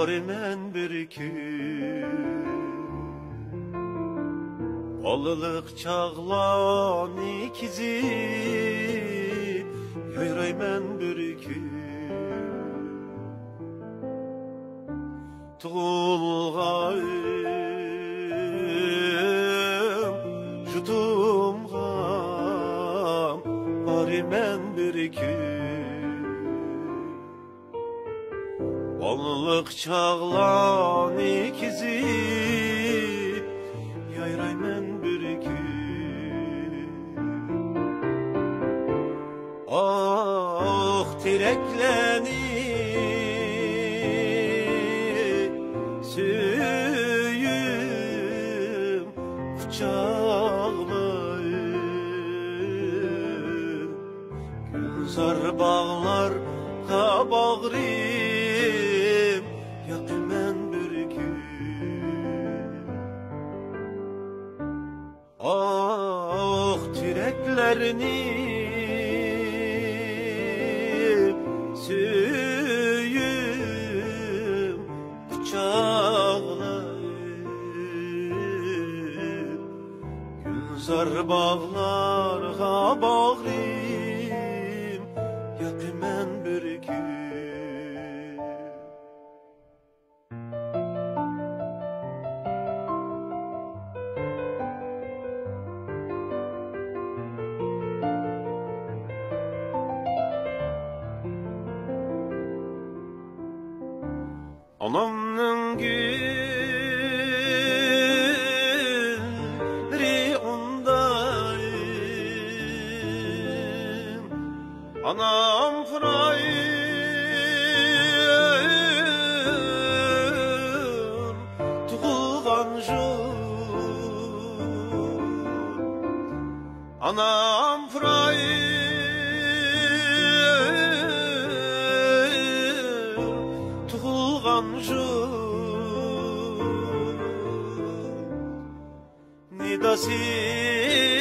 men bir gün balılık çağlan ikizi yayray men bir gün tuğulğayım jutumğam bari men bir gün balılık çağlan ikizi yayray men bir gün ah tirekleni süyüm kucağlayım gülzar bağlar kabağrım yakın men bir gün ah tireklerini süyüm kucağlayım gülzar bağlarga bağrım yakın men bir gün anamның gülleri ondayım anam fırayım tuğulğan jur anam fırayım nida sizler